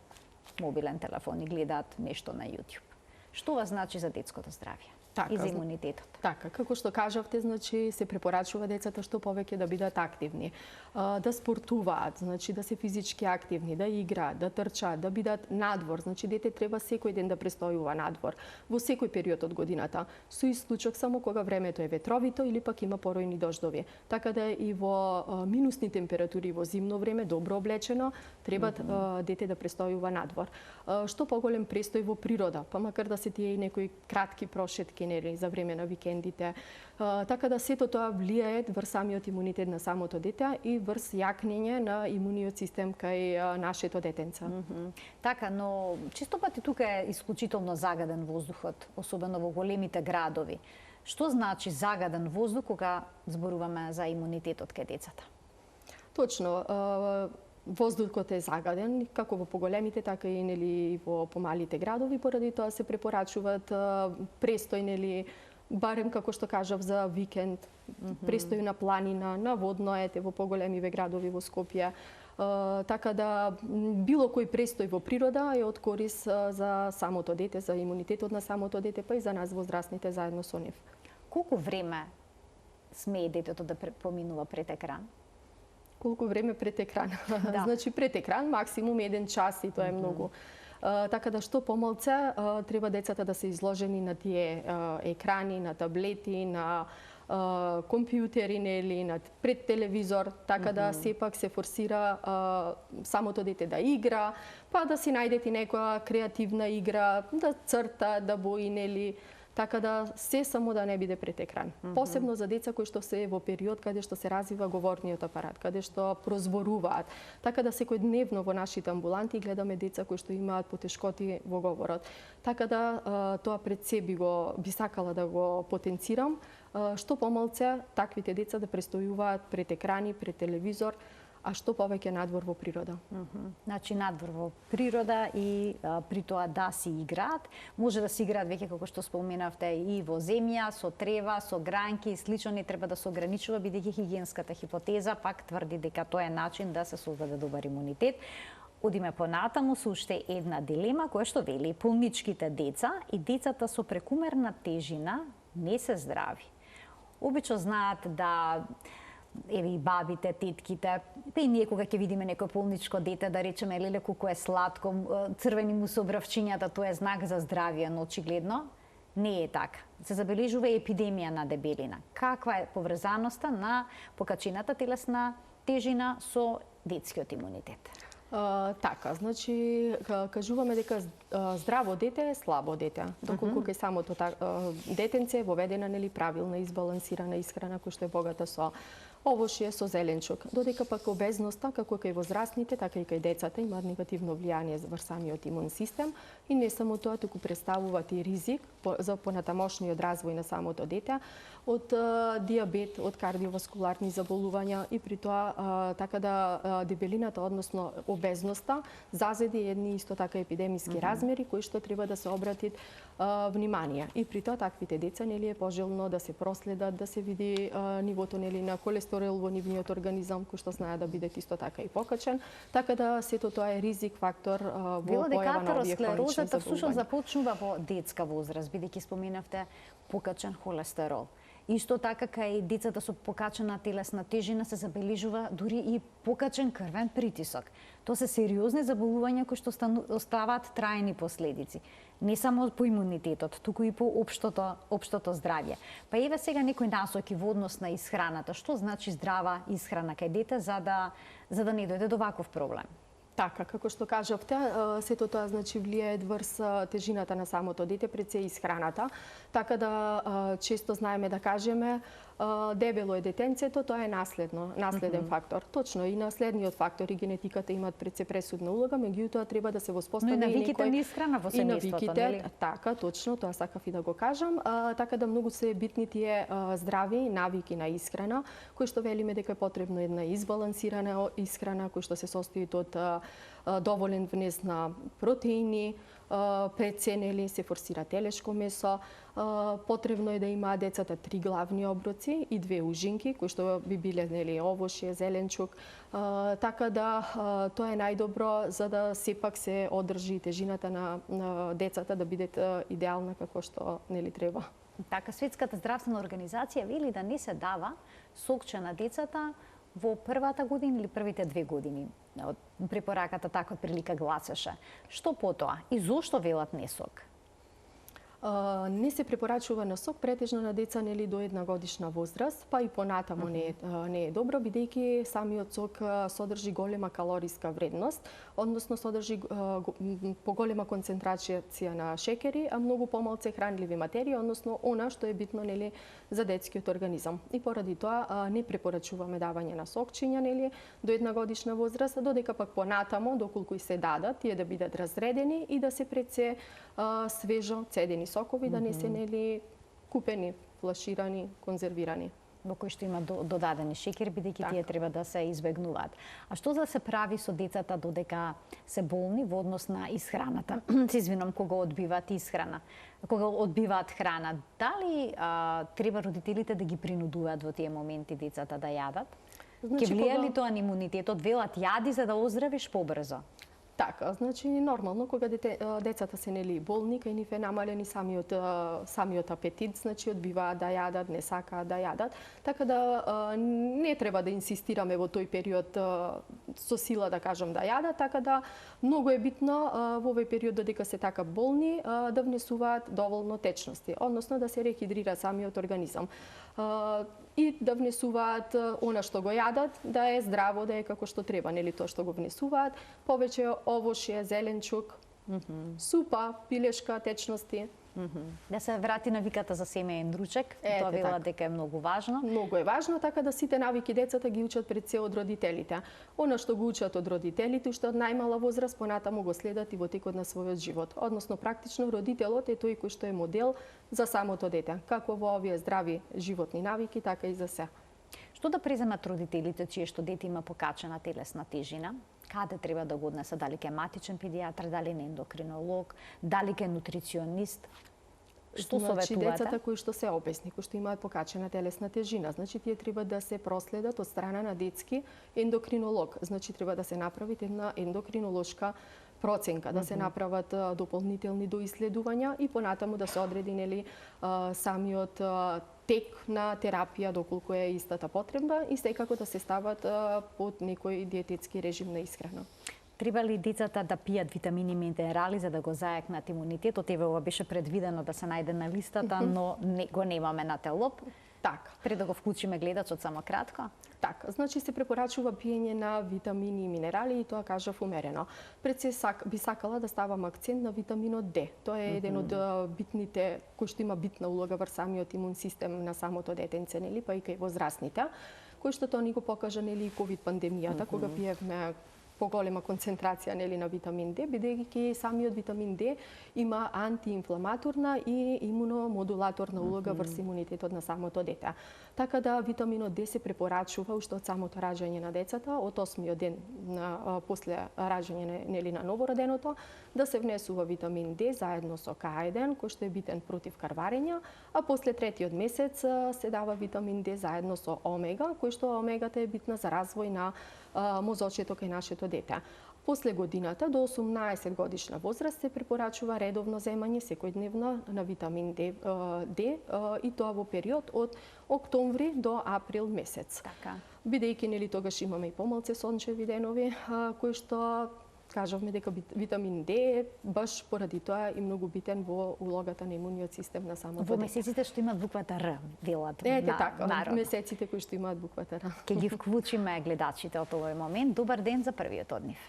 мобилен телефон и гледаат нешто на YouTube. Што ова значи за детското здравје и за имунитетот? Така, како што кажавте, значи се препорачува децата што повеќе да бидат активни, да спортуваат, значи да се физички активни, да играат, да трчаат, да бидат надвор. Значи дете треба секој ден да престојува надвор во секој период од годината, со исклучок само кога времето е ветровито или пак има поројни дождови. Така да и во минусни температури во зимно време добро облечено треба дете да престојува надвор. Што поголем престој во природа, па макар да се тие и некои кратки прошетки нели за време на викендите. Така да сето тоа влијае врз самиот имунитет на самото дете и врз јакнење на имуниот систем кај нашето детенце. Така, но често пати тука е исклучително загаден воздухот, особено во големите градови. Што значи загаден воздух кога зборуваме за имунитетот кај децата? Точно, воздухот е загаден како во поголемите, така и нели во помалите градови, поради тоа се препорачуваат престој нели барем како што кажав за викенд, престој на планина, на водно ете во поголемиве градови во Скопје. Така да било кој престој во природа е од корис за самото дете, за имунитетот на самото дете, па и за нас возрастните заедно со нив. Колку време смее детето да поминува пред екран? Колку време пред екран? Да. Значи пред екран максимум 1 час и тоа е многу. Така да што помалце треба децата да се изложени на тие екрани, на таблети, на компјутери нели, пред телевизор, така да сепак се форсира самото дете да игра, па да си најдете некоја креативна игра, да црта, да бои нели. Така да се само да не биде пред екран. Посебно за деца кои што се во период каде што се развива говорниот апарат, каде што прозборуваат. Така да секојдневно во нашите амбуланти гледаме деца кои што имаат потешкоти во говорот. Така да тоа пред се би сакала да го потенцирам, што помалце таквите деца да престојуваат пред екрани, пред телевизор, а што повеќе надвор во природа. Значи надвор во природа и при тоа да си играат. Може да си играат веќе како што споменавте и во земја, со трева, со гранки и слично, не треба да се ограничува бидејќи хигиенската хипотеза пак тврди дека тоа е начин да се создаде добар имунитет. Одиме понатаму со уште една дилема која што вели полничките деца и децата со прекумерна тежина не се здрави. Обично знаат да еве и бабите, тетките, па и ние кога ќе видиме некој полничко дете, да речеме, леле колку е сладко, црвени му се обравчињата, тоа е знак за здравје, но очигледно не е така. Се забележува епидемија на дебелина. Каква е поврзаноста на покачената телесна тежина со детскиот имунитет? Така, значи кажуваме дека здраво дете е слабо дете. Доколку кај самото детенце е воведена нели правилна избалансирана исхрана која што е богата со овошје, со зеленчук. Додека пак обезноста, како кај возрастните, така и кај децата, имаат негативно влијание врз самиот имун систем и не само тоа, туку представуваат и ризик за понатамошниот развој на самото дете од диабет, од кардиоваскуларни заболувања и при тоа така да дебелината, односно обезноста, зазеди едни исто така епидемиски размери кои што треба да се обратит внимание. И при тоа таквите деца нели е пожелно да се проследат, да се види нивото нели на холестерол во нивниот организам кој што знае да биде исто така и покачен, така да сето тоа е ризик фактор во појава на овие хронични атеросклерозата всушност започнува во детска возраст, бидејќи споменавте покачен холестерол. Исто така кај децата со покачена телесна тежина се забележува дури и покачен крвен притисок. Тоа се сериозни заболувања кои што оставаат трајни последици. Не само по имунитетот, туку и по општото здравје. Па еве сега некои насоки во однос на исхраната. Што значи здрава исхрана кај дете за да не дојде до ваков проблем? Така, како што кажавте, сето тоа значи влијае врз тежината на самото дете, пред се исхраната. Така да често знаеме да кажеме дебело е детенцето, тоа е наследен фактор. Точно, и наследниот фактор и генетиката имаат пред се пресудна улога, меѓутоа треба да се воспостави и навиките на исхрана во семејството, нели? Така, точно, тоа сакав и да го кажам. Така да многу се битни тие здрави навики на исхрана, кои што велиме дека е потребно една избалансирана исхрана, кој што се состои од доволен внес на протеини, преценели, се форсира телешко месо. Потребно е да имаат децата 3 главни оброци и 2 ужинки, кои што би биле овошје, зеленчук. Така да тоа е најдобро за да сепак се одржи тежината на децата да бидат идеална како што треба. Така, Светската здравствена организација вели да не се дава сокче на децата во првата година или првите 2 години. Препораката така прилика гласеше. Што потоа? И зошто велат не сок? Не се препорачува на сок претежно на деца до 1 годишна возраст, па и понатамо не е добро, бидејќи самиот сок содржи голема калориска вредност, односно содржи поголема концентрација на шекери, а многу помалце хранливи материи, односно она што е битно за детскиот организам. И поради тоа не препорачуваме давање на сокчиња до 1 годишна возраст, додека пак понатамо, доколку и се дадат, тие да бидат разредени и да се пред се свежо цедени сокови, да не се купени, флаширани, конзервирани. Во кои што има додадени шекер, бидејќи тие треба да се избегнуваат. А што да се прави со децата додека се болни во однос на исхраната? Се извинувам, кога одбиваат исхрана, кога одбиваат храна, дали треба родителите да ги принудуваат во тие моменти децата да јадат? Ке влие ли тоа на имунитетот? Велат јади за да оздравиш побрзо. Така, значи нормално кога децата се болни, кај нив е намалени самиот апетит, значи одбиваат да јадат, не сакаат да јадат, така да не треба да инсистираме во тој период со сила да кажам да јадат, така да многу е битно во овој период додека се така болни да внесуваат доволно течности, односно да се рехидрира самиот организам. И да внесуваат она што го јадат, да е здраво, да е како што треба, тоа што го внесуваат, повеќе овошје, зеленчук, супа, пилешка, течности. Да се врати навиката за семеен ручек, тоа вела дека е многу важно. Многу е важно, така да сите навики децата ги учат пред се од родителите. Она што го учат од родителите, уште од најмала возраст, понатаму го следат и во текот на својот живот. Односно, практично родителот е тој кој што е модел за самото дете, како во овие здрави животни навики, така и за се. Што да преземат родителите чие што дете има покачена телесна тежина? Каде треба да го однесат? Дали ке матичен педијатар, дали не ендокринолог, дали ке нутриционист? Што советувате? Децата кои што се обесни, кои што имаат покачена телесна тежина, значи тие треба да се проследат од страна на детски ендокринолог. Значи треба да се направи една ендокринолошка проценка, да се направат дополнителни доиследувања и понатаму да се одреди самиот тек на терапија доколку е истата потребна и секако да се стават под некој диететски режим на исхрана. Треба ли децата да пијат витамини и минерали за да го зајакнат имунитетот? Еве ова беше предвидено да се најде на листата, но го немаме на телоп. Така. Пред да го вклучиме гледачот само кратко. Така, значи се препорачува пиење на витамини и минерали и тоа кажав умерено. Пред се би сакала да ставам акцент на витаминот Д. Тоа е еден од битните кој што има битна улога врз самиот имун систем на самото детенце, па и кај возрастните, кој што тоа ни го покажа и ковид пандемијата, кога пиевме поголема концентрација на витамин Д, бидејќи самиот витамин Д има антиинфламаторна и имуномодулаторна улога врз имунитетот на самото дете. Така да витаминот Д се препорачува уште од самото раѓање на децата, од 8-миот ден после раѓање на новороденото, да се внесува витамин Д заедно со К1, кој што е битен против карварење, а после 3-тиот месец се дава витамин Д заедно со омега, кој што омегата е битна за развој на мозочето кај нашето дете. После годината до 18 годишна возраст се препорачува редовно земање секојдневно на витамин Д и тоа во период од октомври до април месец. Така. Бидејќи тогаш имаме и помалце сончеви денови, кои што кажавме дека витамин Д е баш поради тоа и многу битен во улогата на имуниот систем на самото дете. Во месеците што имаат буквата Р, велат така, месеците кои што имаат буквата Р. Ке ги вклучиме гледачите од овој момент. Добар ден за првиот од нив.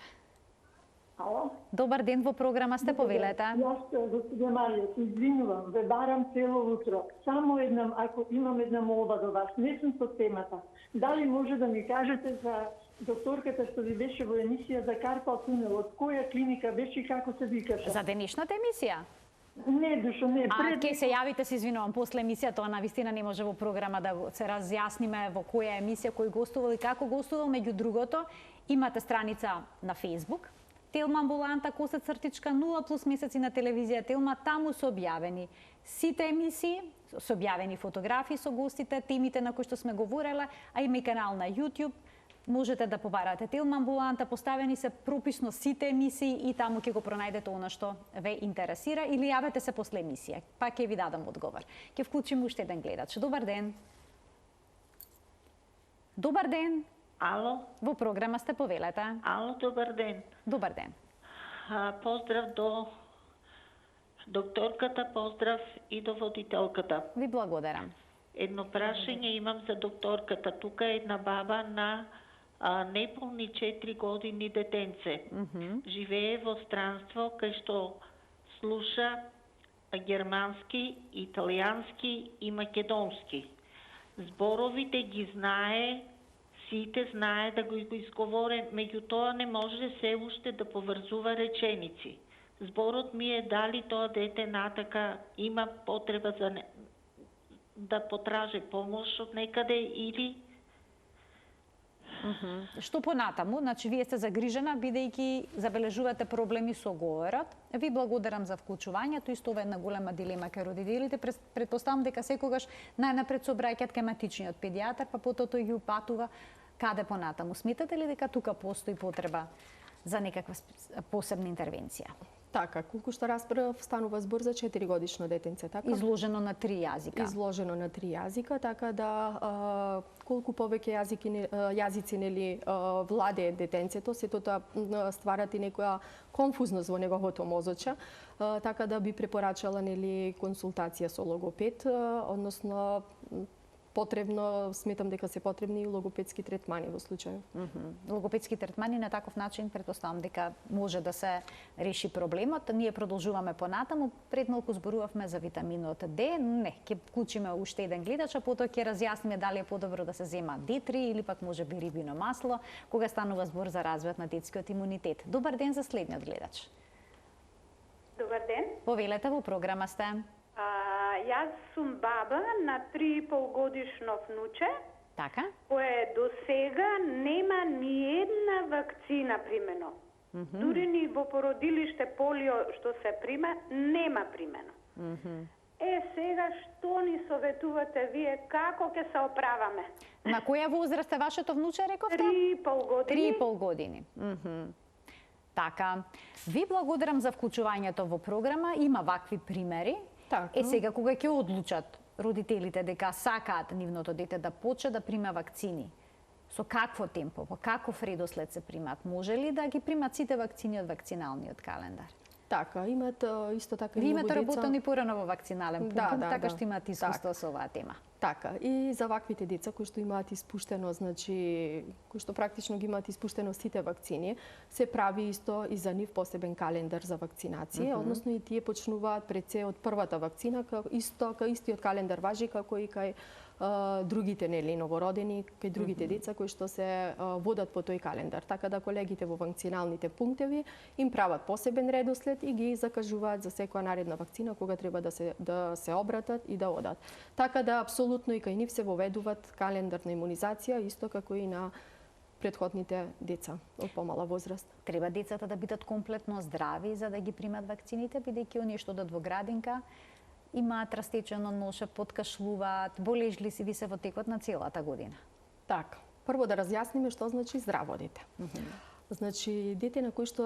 Ало? Добар ден, во програма сте, повелете. Јас, господја Марија, се извинувам, ве барам цело утро. Само ако имам една молба до вас, не сум со темата. Дали може да ми кажете за докторката што ви беше во емисија за Карпал тунел, од која клиника беше и како се викаше? За денешната емисија? Не, душо, не. Ке се јавите, се извинувам, после емисија, тоа навистина не може во програма да се разјасниме во која емисија, кој гостувал и како гостувал. Меѓу другото, имате страница на Facebook, Телма амбуланта, _0 плюс месеци на телевизија Телма, таму се објавени сите емисии, се објавени фотографии со гостите, темите на кои што сме говореле, а има и канал на YouTube. Можете да побарате Телма амбуланта, поставени се прописно сите емисии и таму ќе го пронајдете она што ве интересира или јавете се после емисија, па ќе ви дадам одговор. Ќе вклучим уште еден гледач. Добар ден. Добар ден. Ало? Во програма сте, повелете. Ало, добар ден. Добар ден. Поздрав до докторката, поздрав и до водителката. Ви благодарам. Едно прашање имам за докторката. Тука е една баба на неполни 4 години детенце. Живее во странство кај што слуша германски, италијански и македонски. Зборовите ги знае, сите знае да го изговоре, меѓутоа не може се уште да поврзува реченици. Зборот ми е дали тоа дете натака има потреба за да потражи помош од некаде или... Што понатаму? Значи, вие сте загрижена, бидејќи забележувате проблеми со говорот. Ви благодарам за вклучувањето. Исто ова е една голема дилема кај родителите. Претпоставам дека секогаш најнапред се обраќаат кај матичниот педијатар, па потоа тој ги упатува каде понатаму. Сметате ли дека тука постои потреба за некаква посебна интервенција? Така, колку што расправ станува збор за 4 годишно детенце, така? Изложено на 3 јазика. Изложено на 3 јазика, така да колку повеќе јазици нели владее детенцето, сето тоа стварат и некоја конфузност во неговото мозоче, така да би препорачала нели консултација со логопед, односно потребно, сметам дека се потребни и логопедски третмани во случај. Логопедски третмани на таков начин претпоставам дека може да се реши проблемот. Ние продолжуваме понатаму. Пред малку зборувавме за витаминот Д. Не, ќе вклучиме уште еден гледач, а потоа ќе разјасниме дали е подобро да се зема D3 или пак може би рибино масло, кога станува збор за развојот на детскиот имунитет. Добар ден за следниот гледач. Добар ден. Повелете, во програма сте. Јас сум баба на 3,5 годишно внуче, Така? кое до сега нема ни една вакцина примено. Дури ни во породилиште полио што се прима, нема примено. Сега што ни советувате вие, како ќе се оправаме? На која возраст е вашето внуче, рековте? 3,5 години. 3,5 години. Така. Ви благодарам за вклучувањето во програма. Има вакви примери. Така. Сега, кога ќе одлучат родителите дека сакаат нивното дете да почне да прима вакцини, со какво темпо, по каков редослед се примаат? Може ли да ги примат сите вакцини од вакциналниот календар? Така, имат исто така Ви и имате деца. работени порано во вакцинален пункт, така што имате искуство Така. со оваа тема. Така, и за ваквите деца кои што имаат испуштено, значи, кои што практично ги имаат испуштено сите вакцини, се прави исто и за нив посебен календар за вакцинација, односно и тие почнуваат пред се од првата вакцина, истиот календар важи како и кај другите нели новородени, кај другите деца кои што се водат по тој календар. Така да колегите во вакциналните пунктеви им прават посебен редослед и ги закажуваат за секоја наредна вакцина кога треба да се обратат и да одат. Така да апсолутно и кај нив се воведуваат календар на имунизација исто како и на претходните деца од помала возраст. Треба децата да бидат комплетно здрави за да ги примат вакцините, бидејќи оние што од двоградинка имаат растечено ноше, подкашлуваат, болежли си ви се во текот на целата година. Така, прво да разјасниме што значи здраво дете. Значи, дете на кој што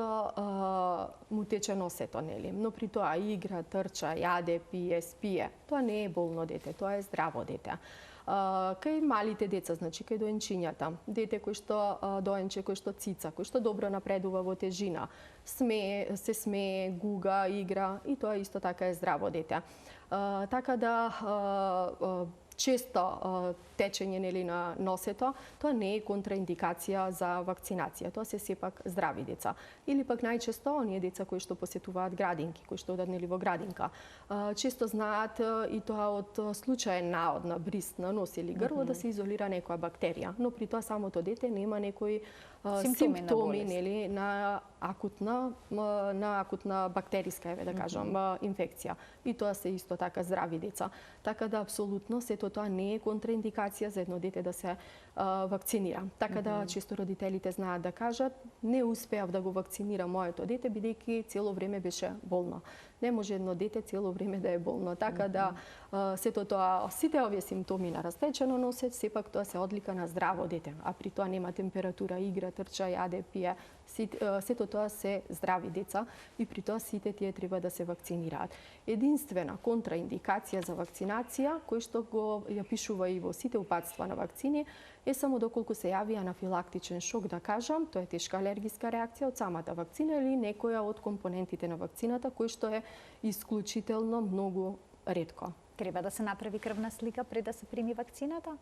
му тече носето, нели? Но при тоа игра, трча, јаде, пие, спие. Тоа не е болно дете, тоа е здраво дете. Кај малите деца, значи кај доенчињата, дете кој што доенче, кој што цица, кој што добро напредува во тежина, се смее, гуга, игра и тоа исто така е здраво дете. Така да често течење нели на носето, тоа не е контраиндикација за вакцинација. Тоа се сепак здрави деца. Или пак најчесто оние деца кои што посетуваат градинки, кои што одат нели во градинка, често знаат и тоа од случаен наод на бриз на нос или грло да се изолира некоја бактерија, но при тоа самото дете нема некои симптоми нели на акутна бактериска, да кажам, инфекција. И тоа се исто така здрави деца. Така да апсолутно сето тоа не е контраиндикација за едно дете да се вакцинира. Така да често родителите знаат да кажат: не успеав да го вакцинирам моето дете бидејќи цело време беше болно. Не може едно дете цело време да е болно. Така да сето тоа, сите овие симптоми на растечено носе, сепак тоа се одлика на здраво дете, а при тоа нема температура, игра, трча, јаде, пие. Сето тоа се здрави деца и при тоа сите тие треба да се вакцинираат. Единствена контраиндикација за вакцинација, кој што ја пишува и во сите упатства на вакцини, е само доколку се јави анафилактичен шок, да кажам, тоа е тешка алергиска реакција од самата вакцина или некоја од компонентите на вакцината, кој што е исклучително многу ретко. Треба да се направи крвна слика пред да се прими вакцината?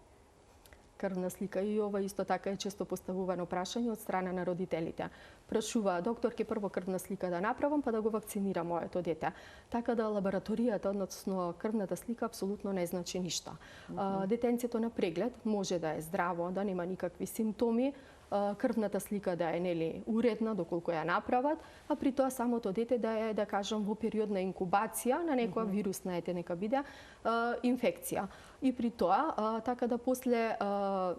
Крвна слика, и ова исто така е често поставувано прашање од страна на родителите. Прашува: доктор, ке прво крвна слика да направам па да го вакцинирам моето дете. Така да лабораторијата, односно крвната слика, апсолутно не значи ништо. Детенцето на преглед може да е здраво, да нема никакви симптоми, крвната слика да е нели уредна доколку ја направат, а при тоа самото дете да е, да кажам, во период на инкубација на некоја вирусна, нека биде, инфекција. И при тоа, така да после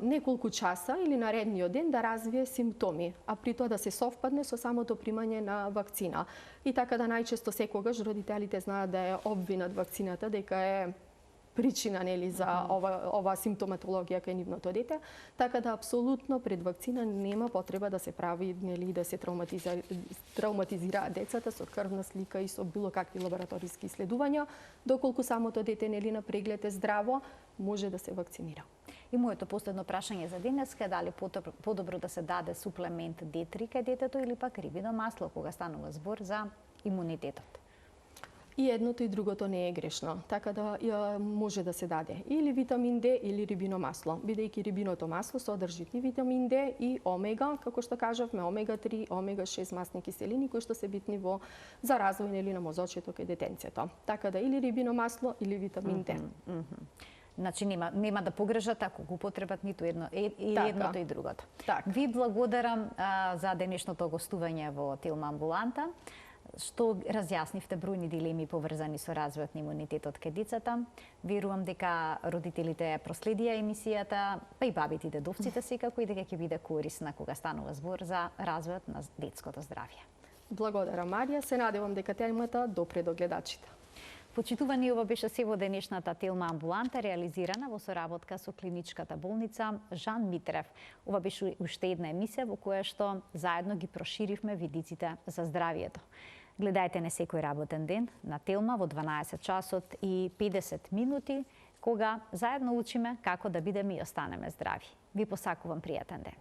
неколку часа или наредниот ден да развие симптоми, а при тоа да се совпадне со самото примање на вакцина. И така да најчесто секогаш родителите знаат да ја обвинат вакцината дека е причина нели за ова симптоматологија кај нивното дете, така да апсолутно пред вакцина нема потреба да се прави нели да се травматизираат децата со крвна слика и со било какви лабораториски иследувања, доколку самото дете нели на преглед е здраво, може да се вакцинира. И моето последно прашање за денеска е дали подобро да се даде суплемент D3 кај детето или пак рибино масло кога станува збор за имунитетот. И едното и другото не е грешно, така да може да се даде или витамин D или рибино масло, бидејќи рибиното масло содржи и витамин D и омега, како што кажавме, омега 3, омега 6 масни киселини кои што се битни за развој нели на мозочето кај детенцето. Така да или рибино масло или витамин D. Значи нема да погрежат ако го употребат ниту едно едното и другото. Так. Ви благодарам за денешното гостување во Телма амбуланта, што разјаснивте бројни дилеми поврзани со развојот на имунитетот кај децата. Верувам дека родителите проследија емисијата, па и бабите и дедовците секако, и дека ќе биде корисна кога станува збор за развојот на детското здравје. Благодарам, Марија. Се надевам дека темата допре до гледачите. Почитувани, ова беше се во денешната Телма амбуланта, реализирана во соработка со клиничката болница Жан Митрев. Ова беше уште една емисија во која што заедно ги проширивме видиците за здравието. Гледајте не секој работен ден на Телма во 12 часот и 50 минути, кога заедно учиме како да бидеме и останеме здрави. Ви посакувам пријатен ден.